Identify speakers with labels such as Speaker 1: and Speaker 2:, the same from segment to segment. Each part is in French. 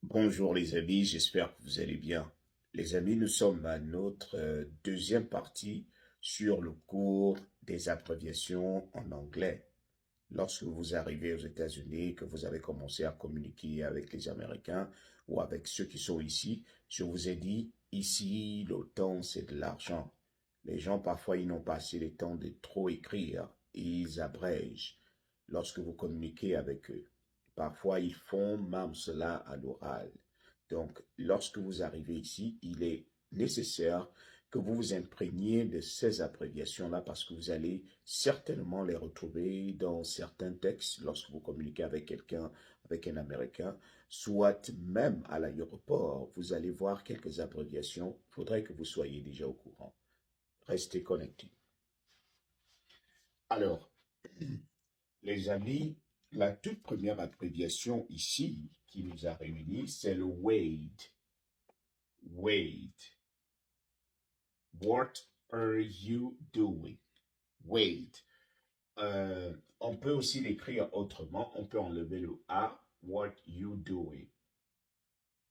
Speaker 1: Bonjour les amis, j'espère que vous allez bien. Les amis, nous sommes à notre deuxième partie sur le cours des abréviations en anglais. Lorsque vous arrivez aux États-Unis, que vous avez commencé à communiquer avec les Américains ou avec ceux qui sont ici, je vous ai dit, ici, le temps, c'est de l'argent. Les gens, parfois, ils n'ont pas assez de temps de trop écrire. Ils abrègent lorsque vous communiquez avec eux. Parfois, ils font même cela à l'oral. Donc, lorsque vous arrivez ici, il est nécessaire que vous vous imprégniez de ces abréviations-là parce que vous allez certainement les retrouver dans certains textes lorsque vous communiquez avec quelqu'un, avec un Américain, soit même à l'aéroport. Vous allez voir quelques abréviations. Il faudrait que vous soyez déjà au courant. Restez connectés. Alors, les amis, la toute première abréviation ici qui nous a réunis, c'est le WADE. WADE. What are you doing? WADE. On peut aussi l'écrire autrement. On peut enlever le A. What you doing?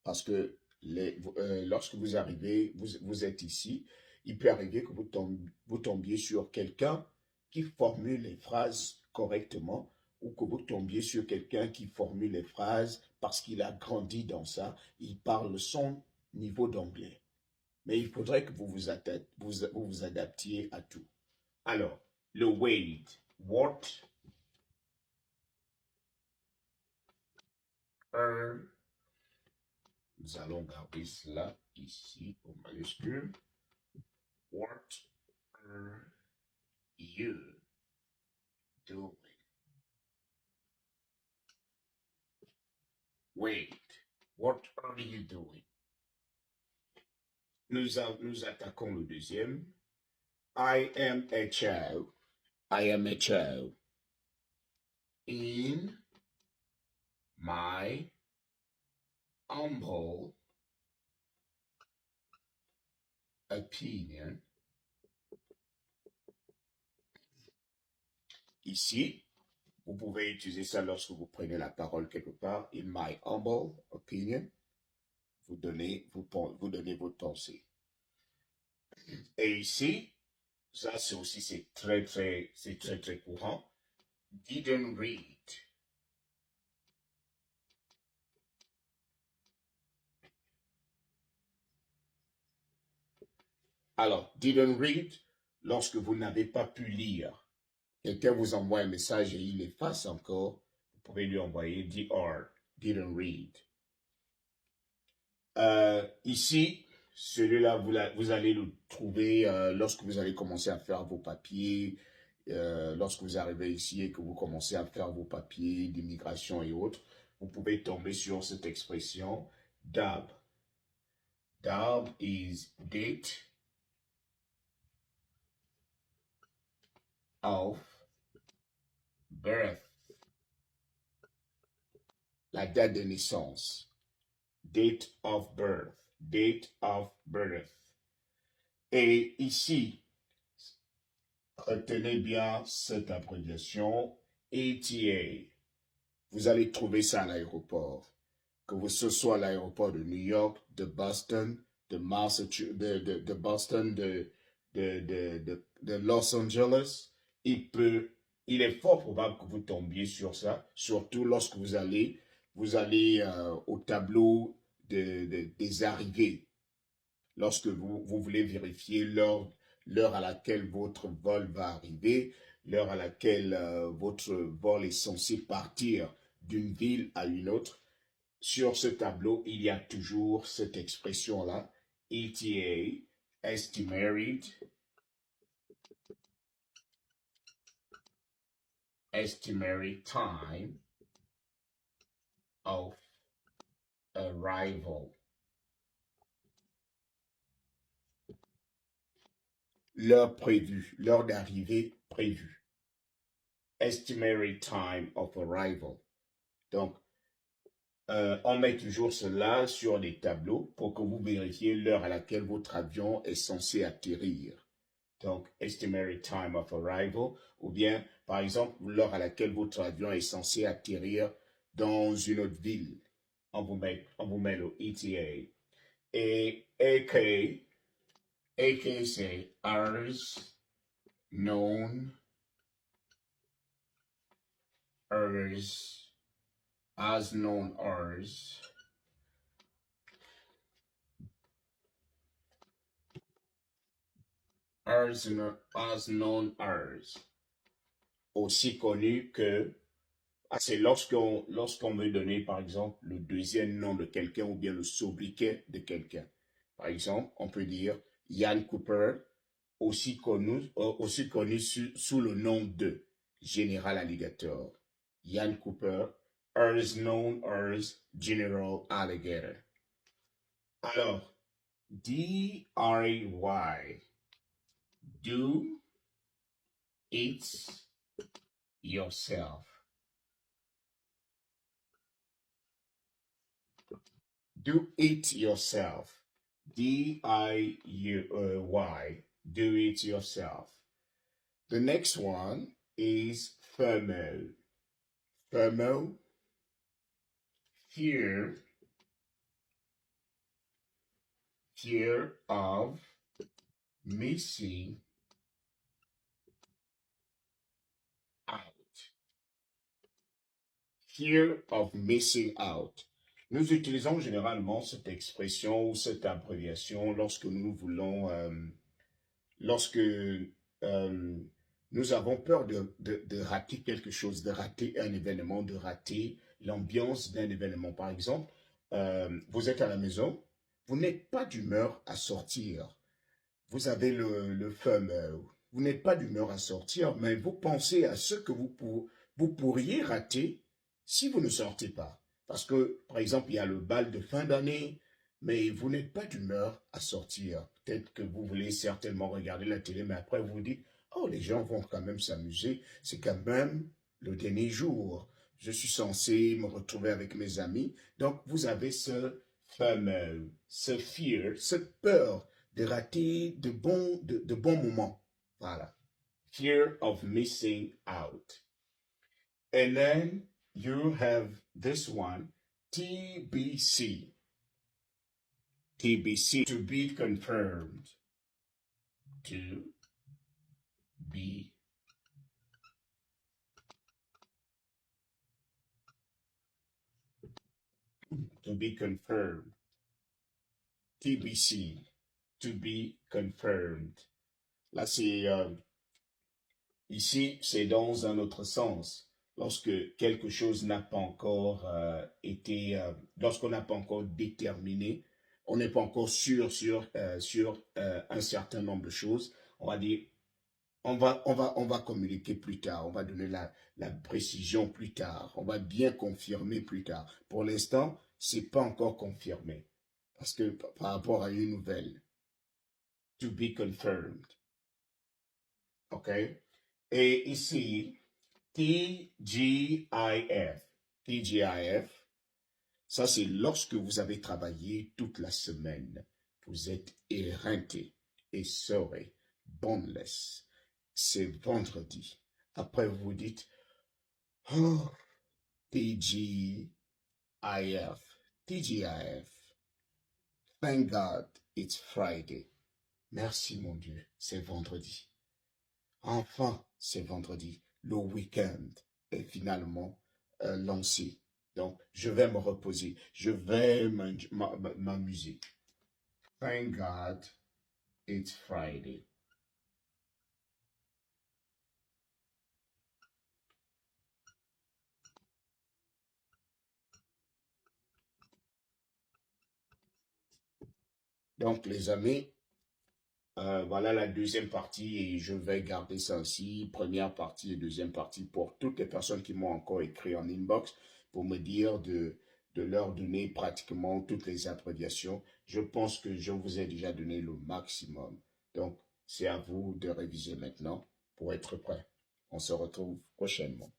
Speaker 1: Parce que lorsque vous arrivez, vous êtes ici, il peut arriver que vous tombiez sur quelqu'un qui formule les phrases correctement ou que vous tombiez sur quelqu'un qui formule les phrases parce qu'il a grandi dans ça, il parle son niveau d'anglais. Mais il faudrait que vous adaptiez à tout. Alors, le wait, what are, nous allons garder cela ici au majuscule. What are you doing? Wait, what are you doing? Nous attaquons le deuxième. I am a child. I am a child. In my humble opinion. Ici, vous pouvez utiliser ça lorsque vous prenez la parole quelque part. In my humble opinion, vous donnez votre pensée. Et ici, ça c'est aussi c'est très courant. Didn't read. Alors, didn't read, lorsque vous n'avez pas pu lire. Quelqu'un vous envoie un message et il efface encore, vous pouvez lui envoyer didn't read. Ici, celui-là, vous allez le trouver lorsque vous allez commencer à faire vos papiers, lorsque vous arrivez ici et que vous commencez à faire vos papiers d'immigration et autres, vous pouvez tomber sur cette expression DAB. DAB is date of birth. La date de naissance. Date of birth. Date of birth. Et ici, retenez bien cette abréviation ETA. Vous allez trouver ça à l'aéroport. Que ce soit à l'aéroport de New York, de Boston, de Massachusetts, de Boston, de Los Angeles, il est fort probable que vous tombiez sur ça, surtout lorsque vous allez au tableau des arrivées. Lorsque vous voulez vérifier l'heure à laquelle votre vol va arriver, l'heure à laquelle votre vol est censé partir d'une ville à une autre, sur ce tableau, il y a toujours cette expression-là, ETA, estimated time of arrival. L'heure prévue, l'heure d'arrivée prévue. Estimated time of arrival. Donc, on met toujours cela sur des tableaux pour que vous vérifiez l'heure à laquelle votre avion est censé atterrir. Donc, estimated time of arrival, ou bien, par exemple, l'heure à laquelle votre avion est censé atterrir dans une autre ville. on vous met le ETA. Et AK c'est known, as known as known as, aussi connu que, c'est lorsqu'on veut donner, par exemple, le deuxième nom de quelqu'un ou bien le sobriquet de quelqu'un. Par exemple, on peut dire Ian Cooper, aussi connu sous le nom de General Alligator. Ian Cooper, as known as General Alligator. Alors, D-R-Y, do it yourself. Do it yourself. D-I-Y, do it yourself. The next one is FOMO. FOMO, fear of missing out. Fear of missing out. Nous utilisons généralement cette expression ou cette abréviation lorsque nous voulons, lorsque nous avons peur de rater quelque chose, de rater un événement, de rater l'ambiance d'un événement. Par exemple, vous êtes à la maison, vous n'êtes pas d'humeur à sortir. Vous avez le FOMO. Vous n'êtes pas d'humeur à sortir, mais vous pensez à ce que vous pourriez rater si vous ne sortez pas. Parce que, par exemple, il y a le bal de fin d'année, mais vous n'êtes pas d'humeur à sortir. Peut-être que vous voulez certainement regarder la télé, mais après vous vous dites, oh, les gens vont quand même s'amuser. C'est quand même le dernier jour. Je suis censé me retrouver avec mes amis. Donc, vous avez ce FOMO, ce fear, cette peur de rater de bons moments. Voilà. Fear of missing out. And then you have this one, TBC. TBC, to be confirmed. To be confirmed. TBC, to be confirmed. Là, ici, c'est dans un autre sens. Lorsque quelque chose n'a pas encore lorsqu'on n'a pas encore déterminé, on n'est pas encore sûr sur un certain nombre de choses, on va dire, on va communiquer plus tard, on va donner la précision plus tard, on va bien confirmer plus tard. Pour l'instant, c'est pas encore confirmé, parce que par rapport à une nouvelle, to be confirmed, ok? Et ici, TGIF. TGIF, ça c'est lorsque vous avez travaillé toute la semaine. Vous êtes éreinté, essoré, boneless. C'est vendredi. Après vous vous dites, oh, TGIF. TGIF. Thank God it's Friday. Merci mon Dieu, c'est vendredi. Enfin, c'est vendredi. Le week-end est finalement lancé. Donc, je vais me reposer. Je vais m'amuser. Thank God it's Friday. Donc, les amis, voilà la deuxième partie et je vais garder ça aussi, première partie et deuxième partie pour toutes les personnes qui m'ont encore écrit en inbox pour me dire de leur donner pratiquement toutes les abréviations. Je pense que je vous ai déjà donné le maximum. Donc, c'est à vous de réviser maintenant pour être prêt. On se retrouve prochainement.